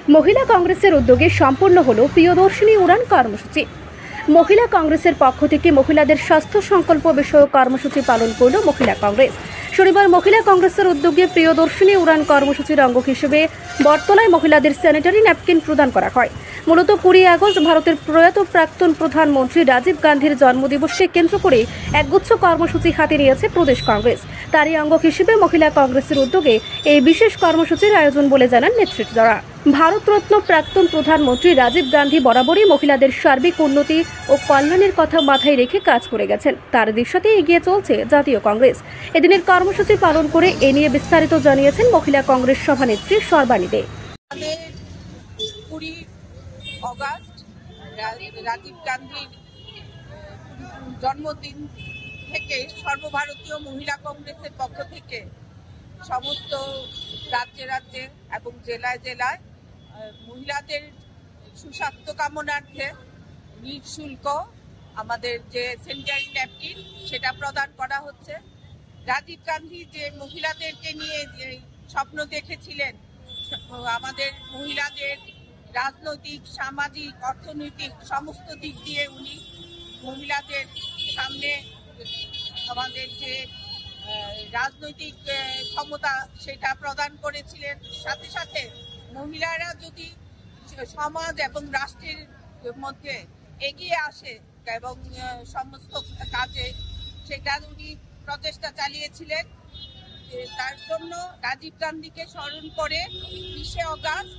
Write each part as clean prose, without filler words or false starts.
মহিলা কংগ্রেসের উদ্যোগে সম্পন্ন হলো প্রিয়দর্শিনী উড়ান কর্মসূচি। মহিলা কংগ্রেসের পক্ষ থেকে মহিলাদের স্বাস্থ্য সংকল্প বিষয়ক কর্মসূচি পালন করল মহিলা কংগ্রেস। শনিবার মহিলা কংগ্রেসের উদ্যোগে প্রিয়দর্শিনী উড়ান কর্মসূচির অঙ্গ হিসেবে বটতলায় মহিলাদের স্যানিটারি ন্যাপকিন প্রদান করা হয়। মূলত 20 আগস্ট ভারতের প্রয়াত প্রাক্তন প্রধানমন্ত্রী রাজীব গান্ধীর জন্মদিবসকে কেন্দ্র করে একগুচ্ছ কর্মসূচি হাতে নিয়েছে প্রদেশ কংগ্রেস। তারই অঙ্গ হিসেবে মহিলা কংগ্রেসের উদ্যোগে এই বিশেষ কর্মসূচির আয়োজন বলে জানান নেতৃত্বরা। ভারতরত্ন প্রাক্তন প্রধানমন্ত্রী রাজীব গান্ধী বরাবরই মহিলাদের সার্বিক উন্নতি ও কল্যাণের কথা মাথায় রেখে কাজ করে গেছেন। তার দিশাতে এগিয়ে চলছে জাতীয় কংগ্রেস। এদিনের কর্মসূচি পালন করে এ নিয়ে বিস্তারিত জানিয়েছেন মহিলা কংগ্রেস সভানেত্রী সর্বাণী দে। 20 আগস্ট রাজীব গান্ধীর জন্মদিন থেকে সর্বভারতীয় মহিলা কংগ্রেসের পক্ষ থেকে সমস্ত রাজ্যে রাজ্যে এবং জেলায় জেলায় মহিলাদের সুস্বাস্থ্য কামনার্থে নিঃশুল্ক আমাদের যে স্যানিটারি ন্যাপকিন সেটা প্রদান করা হচ্ছে। রাজীব গান্ধী যে মহিলাদেরকে নিয়ে যে স্বপ্ন দেখেছিলেন, আমাদের মহিলাদের রাজনৈতিক, সামাজিক, অর্থনৈতিক সমস্ত দিক দিয়ে উনি মহিলাদের সামনে আমাদের যে রাজনৈতিক ক্ষমতা সেটা প্রদান করেছিলেন। সাথে সাথে মহিলারা যদি সমাজ এবং রাষ্ট্রের মধ্যে এগিয়ে আসে এবং সমস্ত কাজে সেটা উনি প্রচেষ্টা চালিয়েছিলেন। তার জন্য রাজীব গান্ধীকে স্মরণ করে 20 আগস্ট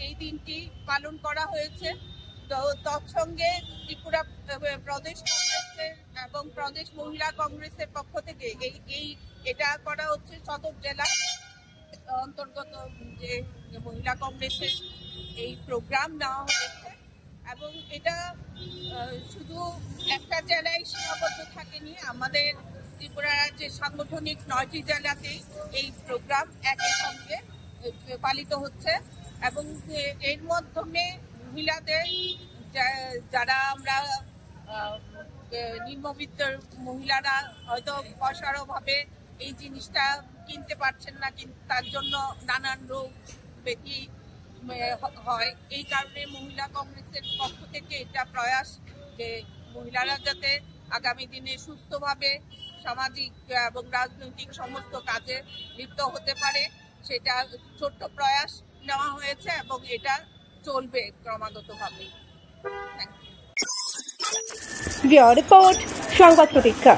এই দিনটি পালন করা হয়েছে। তো তৎসঙ্গে ত্রিপুরা প্রদেশ কংগ্রেসের এবং প্রদেশ মহিলা কংগ্রেসের পক্ষ থেকে এটা করা হচ্ছে সদর জেলা অন্তর্গত যে মহিলা কংগ্রেসের এই প্রোগ্রাম নেওয়া হয়েছে এবং এটা শুধু একটা জেলায় সীমাবদ্ধ থাকেনি। আমাদের ত্রিপুরা রাজ্যের সাংগঠনিক 9টি জেলাতেই এই প্রোগ্রাম একই সঙ্গে পালিত হচ্ছে এবং এর মাধ্যমে মহিলাদের যারা আমরা নিম্নবিত্ত মহিলারা হয়তো পয়সার অভাবে এই জিনিসটা কিনতে পারছেন না, কিন্তু তার জন্য নানান রোগ ব্যাধি হয়। এই কারণে মহিলা কংগ্রেসের পক্ষ থেকে এটা প্রয়াস যে মহিলারা যাতে আগামী দিনে সুস্থভাবে সামাজিক এবং রাজনৈতিক সমস্ত কাজে লিপ্ত হতে পারে, সেটা ছোট্ট প্রয়াস নেওয়া হয়েছে এবং এটা চলবে ক্রমাগতভাবে। রিপোর্ট সংবাদ প্রতীক্ষা।